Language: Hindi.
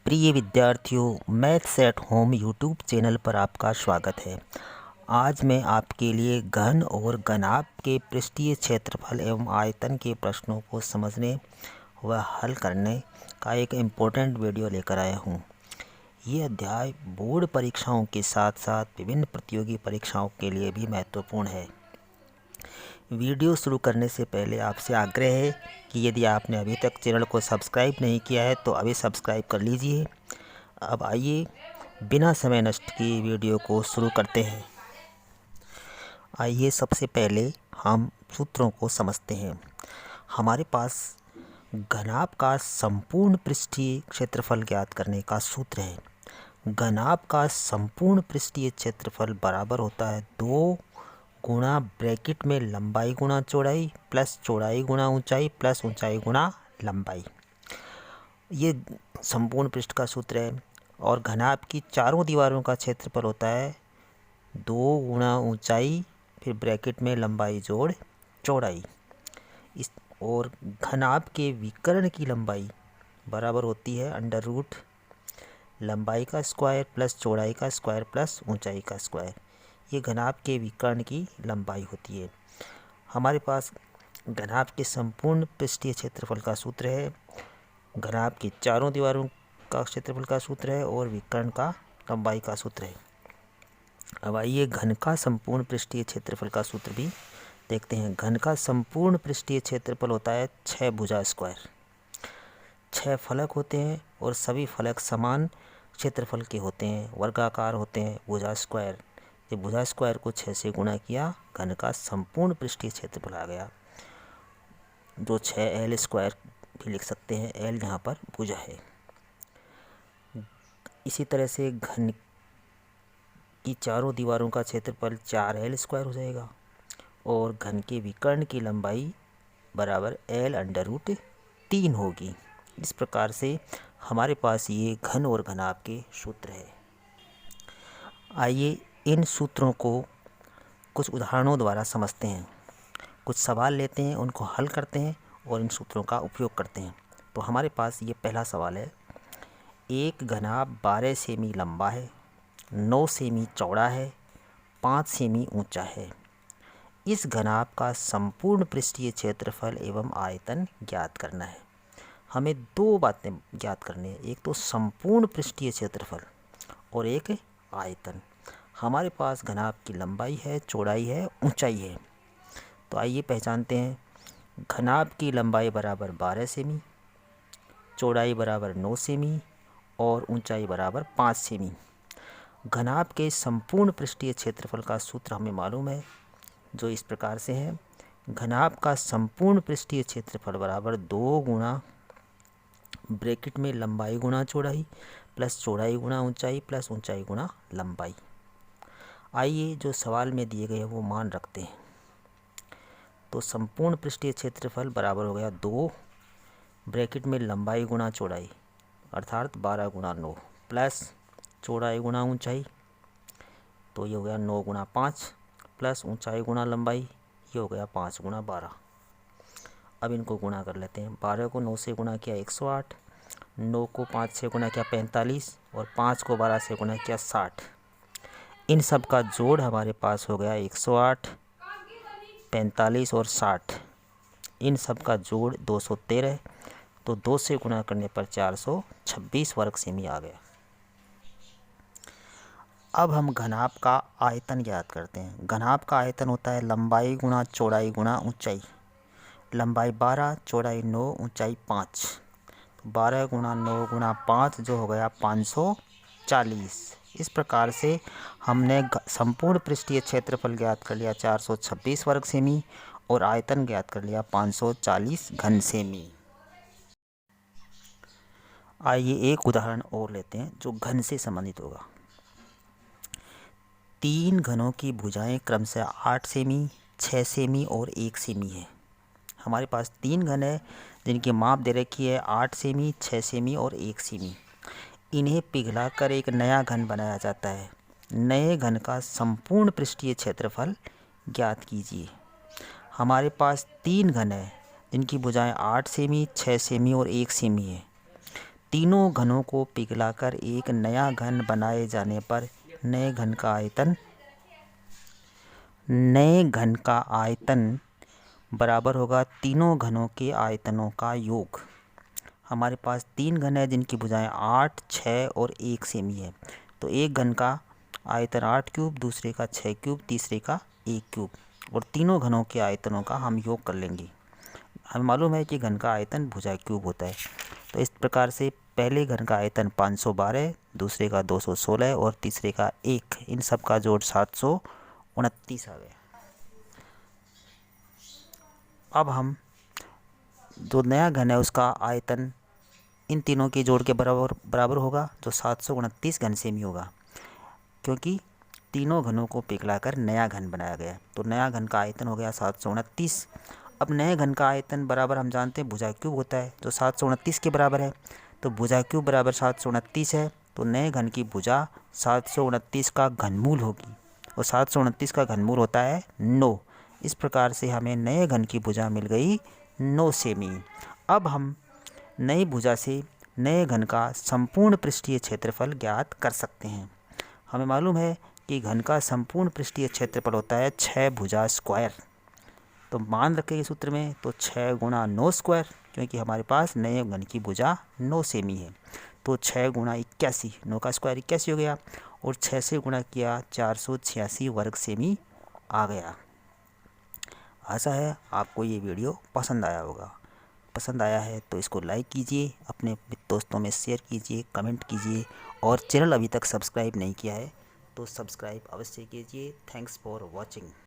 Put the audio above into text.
प्रिय विद्यार्थियों, maths at home YouTube channel पर आपका स्वागत है। आज मैं आपके लिए घन और घनाभ के पृष्ठीय क्षेत्रफल एवं आयतन के प्रश्नों को समझने व हल करने का एक इम्पोर्टेंट वीडियो लेकर आया हूँ। ये अध्याय बोर्ड परीक्षाओं के साथ साथ विभिन्न प्रतियोगी परीक्षाओं के लिए भी महत्वपूर्ण है। वीडियो शुरू करने से पहले आपसे आग्रह है कि यदि आपने अभी तक चैनल को सब्सक्राइब नहीं किया है तो अभी सब्सक्राइब कर लीजिए। अब आइए बिना समय नष्ट किए वीडियो को शुरू करते हैं। आइए सबसे पहले हम सूत्रों को समझते हैं। हमारे पास घनाभ का संपूर्ण पृष्ठीय क्षेत्रफल ज्ञात करने का सूत्र है। घनाभ का संपूर्ण पृष्ठीय क्षेत्रफल बराबर होता है 2 गुणा ब्रैकेट में लंबाई गुणा चौड़ाई प्लस चौड़ाई गुणा ऊंचाई प्लस ऊंचाई गुणा लंबाई। ये संपूर्ण पृष्ठ का सूत्र है। और घनाभ की चारों दीवारों का क्षेत्रफल होता है 2 गुणा ऊंचाई फिर ब्रैकेट में लंबाई जोड़ चौड़ाई। इस और घनाभ के विकर्ण की लंबाई बराबर होती है अंडर रूट लंबाई का स्क्वायर प्लस चौड़ाई का स्क्वायर प्लस ऊंचाई का स्क्वायर। ये घनाभ के विकर्ण की लंबाई होती है। हमारे पास घनाभ के संपूर्ण पृष्ठीय क्षेत्रफल का सूत्र है, घनाभ की चारों दीवारों का क्षेत्रफल का सूत्र है और विकर्ण का लंबाई का सूत्र है। अब आइए घन का संपूर्ण पृष्ठीय क्षेत्रफल का सूत्र भी देखते हैं। घन का संपूर्ण पृष्ठीय क्षेत्रफल होता है 6 भुजा स्क्वायर। 6 फलक होते हैं और सभी फलक समान क्षेत्रफल के होते हैं, वर्गाकार होते हैं, भुजा स्क्वायर। ये भुजा स्क्वायर को 6 से गुणा किया, घन का संपूर्ण पृष्ठीय क्षेत्रफल आ गया, जो 6L स्क्वायर भी लिख सकते हैं। L यहाँ पर भुजा है। इसी तरह से घन की चारों दीवारों का क्षेत्रफल 4L स्क्वायर हो जाएगा और घन के विकर्ण की लंबाई बराबर L अंडर रूट 3 होगी। इस प्रकार से हमारे पास ये घन और घनाभ के सूत्र है। आइए इन सूत्रों को कुछ उदाहरणों द्वारा समझते हैं। कुछ सवाल लेते हैं, उनको हल करते हैं और इन सूत्रों का उपयोग करते हैं। तो हमारे पास ये पहला सवाल है। एक घनाभ 12 सेमी लंबा है, 9 सेमी चौड़ा है, 5 सेमी ऊंचा है। इस घनाभ का संपूर्ण पृष्ठीय क्षेत्रफल एवं आयतन ज्ञात करना है। हमें 2 बातें ज्ञात करनी है, एक तो संपूर्ण पृष्ठीय क्षेत्रफल और एक आयतन। हमारे पास घनाभ की लंबाई है, चौड़ाई है, ऊंचाई है। तो आइए पहचानते हैं। घनाभ की लंबाई बराबर 12 सेमी, चौड़ाई बराबर 9 सेमी और ऊंचाई बराबर 5 सेमी। घनाभ के संपूर्ण पृष्ठीय क्षेत्रफल का सूत्र हमें मालूम है, जो इस प्रकार से है। घनाभ का संपूर्ण पृष्ठीय क्षेत्रफल बराबर 2 गुणा ब्रैकेट में लंबाई गुणा चौड़ाई प्लस चौड़ाई गुणा ऊंचाई प्लस ऊंचाई गुणा लंबाई। आइए जो सवाल में दिए गए हैं वो मान रखते हैं। तो संपूर्ण पृष्ठीय क्षेत्रफल बराबर हो गया 2 ब्रैकेट में लंबाई गुणा चौड़ाई अर्थात 12 गुणा 9 प्लस चौड़ाई गुणा ऊंचाई, तो ये हो गया 9 गुणा 5 प्लस ऊंचाई गुणा लंबाई, ये हो गया 5 गुणा 12। अब इनको गुणा कर लेते हैं। 12 को 9 से गुणा किया 108, 9 को 5 से गुणा किया 45 और 5 को 12 से गुणा किया 60। इन सब का जोड़ हमारे पास हो गया 108, 45 और 60। इन सब का जोड़ 213, तो 2 से गुणा करने पर 426 वर्ग सेमी आ गया। अब हम घनाभ का आयतन ज्ञात करते हैं। घनाभ का आयतन होता है लंबाई गुणा चौड़ाई गुणा ऊंचाई। लंबाई 12, चौड़ाई 9, ऊंचाई 5। तो 12 गुणा 9 गुणा 5 जो हो गया 540। इस प्रकार से हमने संपूर्ण पृष्ठीय क्षेत्रफल ज्ञात कर लिया 426 वर्ग सेमी और आयतन ज्ञात कर लिया 540 घन सेमी। आइए एक उदाहरण और लेते हैं जो घन से संबंधित होगा। 3 घनों की भुजाएं क्रमशः 8 सेमी, 6 सेमी और 1 सेमी है। हमारे पास 3 घन है जिनकी माप दे रखी है 8 सेमी, 6 सेमी और 1 सेमी। इन्हें पिघलाकर एक नया घन बनाया जाता है। नए घन का संपूर्ण पृष्ठीय क्षेत्रफल ज्ञात कीजिए। हमारे पास 3 घन है जिनकी भुजाएं 8 सेमी, 6 सेमी और 1 सेमी है। तीनों घनों को पिघलाकर एक नया घन बनाए जाने पर नए घन का आयतन बराबर होगा तीनों घनों के आयतनों का योग। हमारे पास 3 घन है जिनकी भुजाएं 8, 6 और 1 सेमी है। तो एक घन का आयतन 8 क्यूब, दूसरे का 6 क्यूब, तीसरे का 1 क्यूब, और तीनों घनों के आयतनों का हम योग कर लेंगे। हमें मालूम है कि घन का आयतन भुजा क्यूब होता है। तो इस प्रकार से पहले घन का आयतन 512, दूसरे का 216 और तीसरे का 1, इन सब का जोड़ 729 आ गया। अब हम जो नया घन है उसका आयतन इन तीनों के जोड़ के बराबर होगा, जो 729 घन सेमी होगा, क्योंकि तीनों घनों को पिघलाकर नया घन बनाया गया। तो नया घन का आयतन हो गया 729। अब नए घन का आयतन बराबर हम जानते हैं भुजा क्यूब होता है, तो 729 के बराबर है। तो भुजा क्यूब बराबर 729 है, तो नए घन की भुजा 729 का घनमूल होगी, और 729 का घनमूल होता है 9। इस प्रकार से हमें नए घन की भुजा मिल गई 9 सेमी। अब हम नई भुजा से नए घन का संपूर्ण पृष्ठीय क्षेत्रफल ज्ञात कर सकते हैं। हमें मालूम है कि घन का संपूर्ण पृष्ठीय क्षेत्रफल होता है 6 भुजा स्क्वायर। तो मान रखें इस सूत्र में, तो 6 गुणा 9 स्क्वायर, क्योंकि हमारे पास नए घन की भुजा 9 सेमी है। तो 6 गुणा 81, 9 का स्क्वायर 81 हो गया, और 6 से गुणा किया 486 वर्ग सेमी आ गया। आशा है आपको ये वीडियो पसंद आया होगा। पसंद आया है तो इसको लाइक कीजिए, अपने दोस्तों में शेयर कीजिए, कमेंट कीजिए, और चैनल अभी तक सब्सक्राइब नहीं किया है तो सब्सक्राइब अवश्य कीजिए। Thanks for watching.